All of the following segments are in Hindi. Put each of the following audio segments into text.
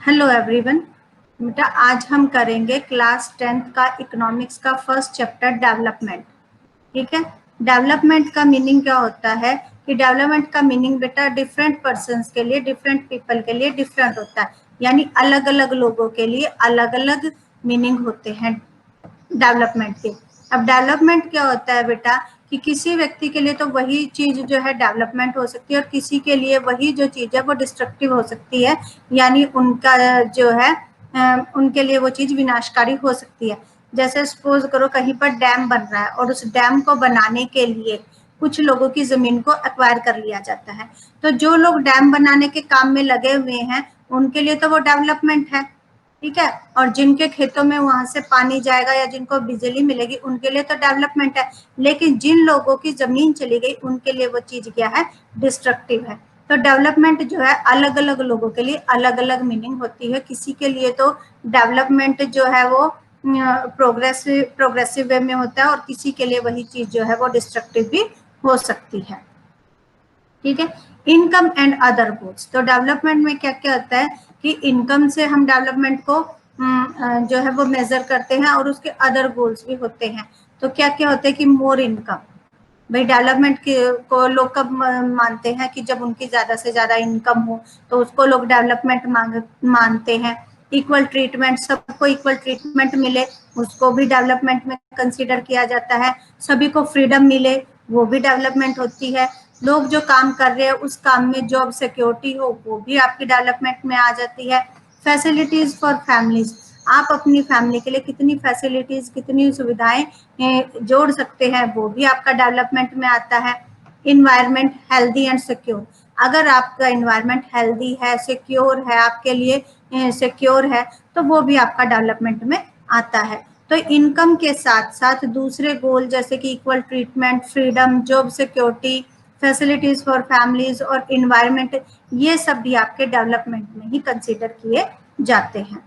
Hello everyone. बेटा आज हम करेंगे क्लास 10th का इकोनॉमिक्स का फर्स्ट चैप्टर डेवलपमेंट। ठीक है। डेवलपमेंट का मीनिंग क्या होता है कि डेवलपमेंट का मीनिंग बेटा डिफरेंट पर्सन्स के लिए, डिफरेंट पीपल के लिए डिफरेंट होता है, यानी अलग अलग लोगों के लिए अलग अलग मीनिंग होते हैं डेवलपमेंट के। अब डेवलपमेंट क्या होता है बेटा कि किसी व्यक्ति के लिए तो वही चीज जो है डेवलपमेंट हो सकती है और किसी के लिए वही जो चीज है वो डिस्ट्रक्टिव हो सकती है, यानी उनका जो है उनके लिए वो चीज विनाशकारी हो सकती है। जैसे सपोज करो कहीं पर डैम बन रहा है और उस डैम को बनाने के लिए कुछ लोगों की जमीन को एक्वायर कर लिया जाता है, तो जो लोग डैम बनाने के काम में लगे हुए हैं उनके लिए तो वो डेवलपमेंट है। ठीक है। और जिनके खेतों में वहां से पानी जाएगा या जिनको बिजली मिलेगी उनके लिए तो डेवलपमेंट है, लेकिन जिन लोगों की जमीन चली गई उनके लिए वो चीज क्या है, डिस्ट्रक्टिव है। तो डेवलपमेंट जो है अलग अलग लोगों के लिए अलग अलग मीनिंग होती है। किसी के लिए तो डेवलपमेंट जो है वो प्रोग्रेसिव वे में होता है और किसी के लिए वही चीज जो है वो डिस्ट्रक्टिव भी हो सकती है। ठीक है। इनकम एंड अदर गोल्स, तो डेवलपमेंट में क्या क्या होता है कि इनकम से हम डेवलपमेंट को जो है वो मेजर करते हैं और उसके अदर गोल्स भी होते हैं। तो क्या क्या होते हैं कि मोर इनकम, भाई डेवलपमेंट को लोग कब मानते हैं कि जब उनकी ज्यादा से ज्यादा इनकम हो तो उसको लोग डेवलपमेंट मानते हैं। इक्वल ट्रीटमेंट, सबको इक्वल ट्रीटमेंट मिले उसको भी डेवलपमेंट में कंसीडर किया जाता है। सभी को फ्रीडम मिले वो भी डेवलपमेंट होती है। लोग जो काम कर रहे हैं उस काम में जॉब सिक्योरिटी हो वो भी आपकी डेवलपमेंट में आ जाती है। फैसिलिटीज फॉर फैमिलीज, आप अपनी फैमिली के लिए कितनी फैसिलिटीज, कितनी सुविधाएं जोड़ सकते हैं वो भी आपका डेवलपमेंट में आता है। इन्वायरमेंट हेल्दी एंड सिक्योर, अगर आपका इन्वायरमेंट हेल्दी है, सिक्योर है, आपके लिए सिक्योर है तो वो भी आपका डेवलपमेंट में आता है। तो इनकम के साथ साथ दूसरे गोल जैसे कि equal treatment, freedom, job security, facilities for families और इन्वायरमेंट, ये सब भी आपके डेवलपमेंट में ही कंसीडर किए जाते हैं।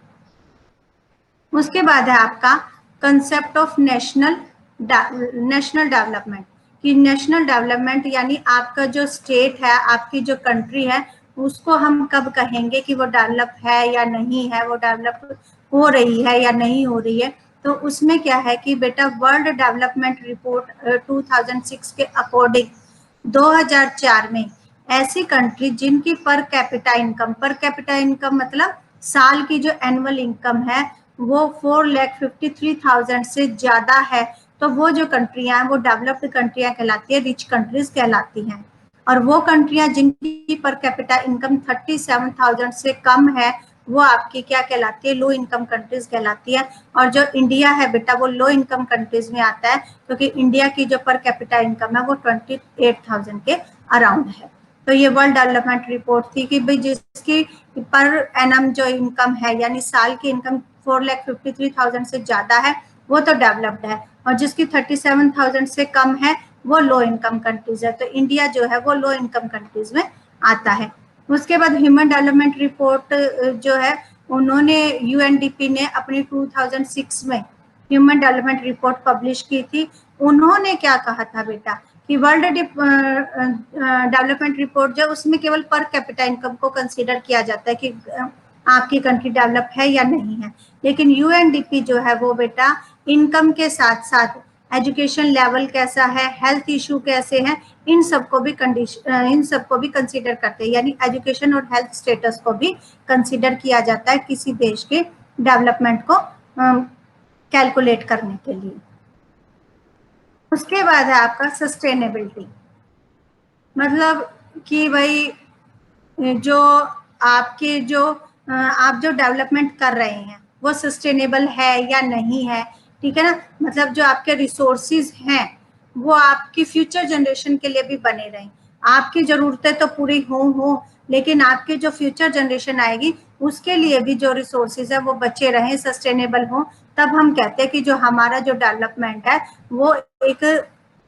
उसके बाद है आपका कंसेप्ट ऑफ नेशनल डेवलपमेंट, कि नेशनल डेवलपमेंट यानी आपका जो स्टेट है, आपकी जो कंट्री है, उसको हम कब कहेंगे कि वो डेवलप है या नहीं है, वो डेवलप हो रही है या नहीं हो रही है। तो उसमें क्या है कि बेटा वर्ल्ड डेवलपमेंट रिपोर्ट 2006 के अकॉर्डिंग 2004 में ऐसी कंट्री जिनकी पर कैपिटा इनकम मतलब साल की जो एनुअल इनकम है वो 4,53,000 से ज्यादा है, तो वो जो कंट्रियां हैं वो डेवलप्ड कंट्रियां कहलाती है, रिच कंट्रीज कहलाती हैं। और वो कंट्रियां जिनकी पर कैपिटा इनकम 37,000 से कम है वो आपकी क्या कहलाती है, लो इनकम कंट्रीज कहलाती है। और जो इंडिया है बेटा वो लो इनकम कंट्रीज में आता है, क्योंकि इंडिया की जो पर कैपिटा इनकम है वो 28,000 के अराउंड है। तो ये वर्ल्ड डेवलपमेंट रिपोर्ट थी कि भाई जिसकी पर एनम जो इनकम है यानी साल की इनकम 4,53,000 से ज्यादा है वो तो डेवलप्ड है, और जिसकी 37,000 से कम है वो लो इनकम कंट्रीज है। तो इंडिया जो है वो लो इनकम कंट्रीज में आता है। उसके बाद ह्यूमन डेवलपमेंट रिपोर्ट जो है उन्होंने यूएनडीपी ने अपनी 2006 में ह्यूमन डेवलपमेंट रिपोर्ट पब्लिश की थी। उन्होंने क्या कहा था बेटा कि वर्ल्ड डेवलपमेंट रिपोर्ट जो उसमें केवल पर कैपिटा इनकम को कंसीडर किया जाता है कि आपकी कंट्री डेवलप है या नहीं है, लेकिन यूएनडीपी जो है वो बेटा इनकम के साथ साथ एजुकेशन लेवल कैसा है, हेल्थ इशू कैसे हैं, इन सबको भी कंसीडर करते हैं, यानी एजुकेशन और हेल्थ स्टेटस को भी कंसीडर किया जाता है किसी देश के डेवलपमेंट को कैलकुलेट करने के लिए। उसके बाद है आपका सस्टेनेबिलिटी, मतलब कि भाई जो आपके जो आप जो डेवलपमेंट कर रहे हैं वो सस्टेनेबल है या नहीं है। ठीक है ना, मतलब जो आपके रिसोर्सेज हैं वो आपकी फ्यूचर जनरेशन के लिए भी बने रहें। आपकी जरूरतें तो पूरी हो लेकिन आपके जो फ्यूचर जनरेशन आएगी उसके लिए भी जो रिसोर्सेज है वो बचे रहें, सस्टेनेबल हो। तब हम कहते हैं कि जो हमारा जो डेवलपमेंट है वो एक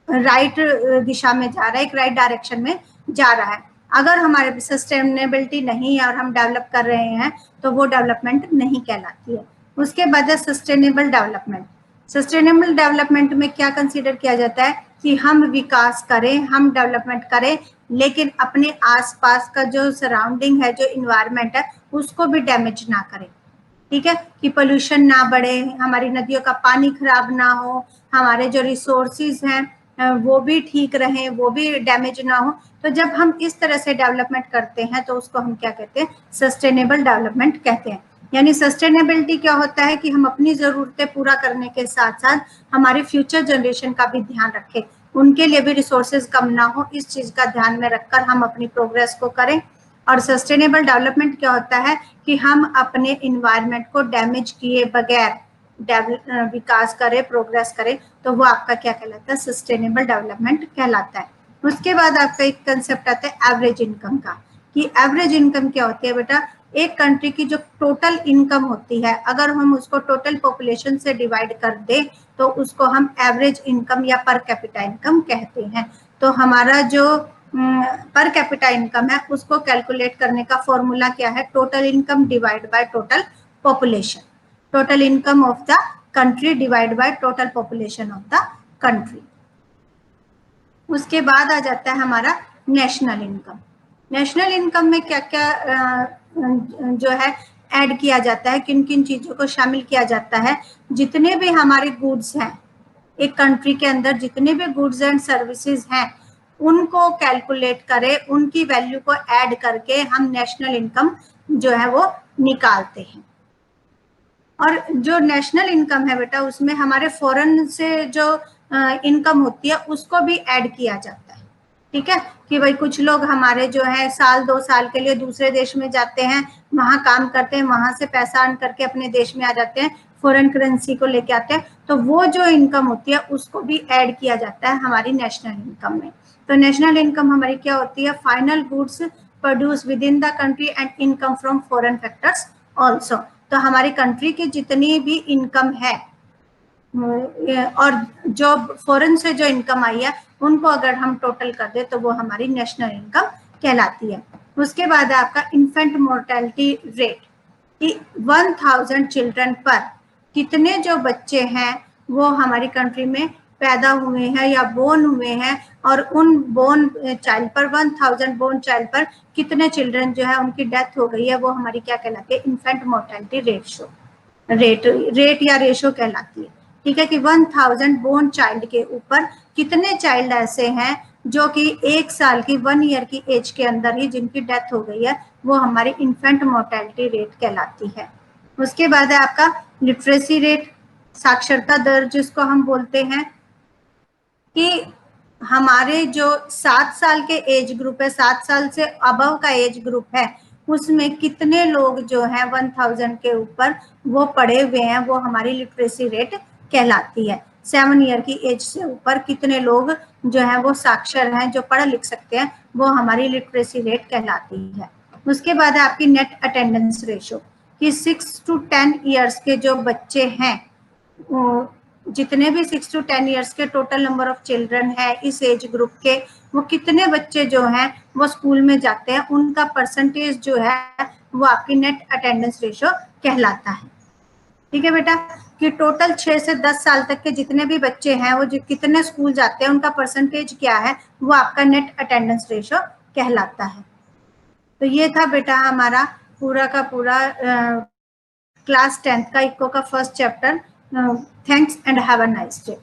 राइट दिशा में जा रहा है, एक राइट डायरेक्शन में जा रहा है। अगर हमारे सस्टेनेबिलिटी नहीं है और हम डेवलप कर रहे हैं तो वो डेवलपमेंट नहीं कहलाती है। उसके बाद है सस्टेनेबल डेवलपमेंट। सस्टेनेबल डेवलपमेंट में क्या कंसीडर किया जाता है कि हम विकास करें, हम डेवलपमेंट करें लेकिन अपने आसपास का जो सराउंडिंग है, जो इन्वायरमेंट है, उसको भी डैमेज ना करें। ठीक है, कि पोल्यूशन ना बढ़े, हमारी नदियों का पानी खराब ना हो, हमारे जो रिसोर्सेज हैं वो भी ठीक रहें, वो भी डैमेज ना हो। तो जब हम इस तरह से डेवलपमेंट करते हैं तो उसको हम क्या कहते हैं, सस्टेनेबल डेवलपमेंट कहते हैं। यानी सस्टेनेबिलिटी क्या होता है कि हम अपनी जरूरतें पूरा करने के साथ साथ हमारे फ्यूचर जनरेशन का भी ध्यान रखें, उनके लिए भी रिसोर्सेज कम ना हो, इस चीज का ध्यान में रखकर हम अपनी प्रोग्रेस को करें। और सस्टेनेबल डेवलपमेंट क्या होता है कि हम अपने इन्वायरमेंट को डैमेज किए बगैर विकास करें, प्रोग्रेस करें, तो वो आपका क्या कहलाता है, सस्टेनेबल डेवलपमेंट कहलाता है। उसके बाद आपका एक कंसेप्ट आता है एवरेज इनकम का, कि एवरेज इनकम क्या होती है बेटा, एक कंट्री की जो टोटल इनकम होती है, अगर हम उसको टोटल पॉपुलेशन से डिवाइड कर दें तो उसको हम एवरेज इनकम या पर कैपिटा इनकम कहते हैं। तो हमारा जो पर कैपिटा इनकम है उसको कैलकुलेट करने का फॉर्मूला क्या है, total income divide by total population, total income of the country divide by total population of the country. उसके बाद आ जाता है हमारा नेशनल इनकम। नेशनल इनकम में क्या क्या जो है ऐड किया जाता है, किन किन चीजों को शामिल किया जाता है, जितने भी हमारे गुड्स हैं एक कंट्री के अंदर, जितने भी गुड्स एंड सर्विसेज हैं उनको कैलकुलेट करें, उनकी वैल्यू को ऐड करके हम नेशनल इनकम जो है वो निकालते हैं। और जो नेशनल इनकम है बेटा उसमें हमारे फॉरेन से जो इनकम होती है उसको भी ऐड किया जाता है। ठीक है, कि भाई कुछ लोग हमारे जो है साल 2 साल के लिए दूसरे देश में जाते हैं, वहां काम करते हैं, वहां से पैसा अर्न करके अपने देश में आ जाते हैं, फॉरेन करेंसी को लेके आते हैं, तो वो जो इनकम होती है उसको भी ऐड किया जाता है हमारी नेशनल इनकम में। तो नेशनल इनकम हमारी क्या होती है, final goods produce with in the country and income from foreign factors also. तो हमारी कंट्री की जितनी भी इनकम है और जो फॉरेन से जो इनकम आई है उनको अगर हम टोटल कर दे तो वो हमारी नेशनल इनकम कहलाती है। उसके बाद है आपका इन्फेंट मोर्टेलिटी रेट, कि 1000 चिल्ड्रन पर कितने जो बच्चे हैं वो हमारी कंट्री में पैदा हुए हैं या बोर्न हुए हैं, और उन बोर्न चाइल्ड पर 1000 बोर्न चाइल्ड पर कितने चिल्ड्रन जो है उनकी डेथ हो गई है, वो हमारी क्या कहलाती है, इन्फेंट मोर्टेलिटी रेशो, रेट या रेशो कहलाती है। ठीक है, कि 1000 बोर्न चाइल्ड के ऊपर कितने चाइल्ड ऐसे हैं जो कि 1 साल की 1 ईयर की एज के अंदर ही जिनकी डेथ हो गई है, वो हमारी इन्फेंट मोर्टेलिटी रेट कहलाती है। उसके बाद है आपका लिटरेसी रेट, साक्षरता दर जिसको हम बोलते हैं, कि हमारे जो 7 साल के एज ग्रुप है, 7 साल से अबव का एज ग्रुप है, उसमें कितने लोग जो हैं 1000 के ऊपर वो पढ़े हुए हैं, वो हमारी लिटरेसी रेट कहलाती है। 7 ईयर की एज से ऊपर कितने लोग जो है वो साक्षर हैं, जो पढ़ लिख सकते हैं, वो हमारी लिटरेसी रेट कहलाती है। उसके बाद है आपकी नेट अटेंडेंस रेशो, कि 6 to 10 ईयर्स के जो बच्चे हैं, जितने भी 6 to 10 ईयर्स के टोटल नंबर ऑफ चिल्ड्रन है इस एज ग्रुप के, वो कितने बच्चे जो हैं वो स्कूल में जाते हैं, उनका परसेंटेज जो है वो आपकी नेट अटेंडेंस रेशो कहलाता है। ठीक है बेटा, कि टोटल 6 से 10 साल तक के जितने भी बच्चे हैं वो कितने स्कूल जाते हैं, उनका परसेंटेज क्या है, वो आपका नेट अटेंडेंस रेशो कहलाता है। तो ये था बेटा हमारा पूरा का पूरा क्लास 10th का इको का first chapter. Thanks and have a nice day.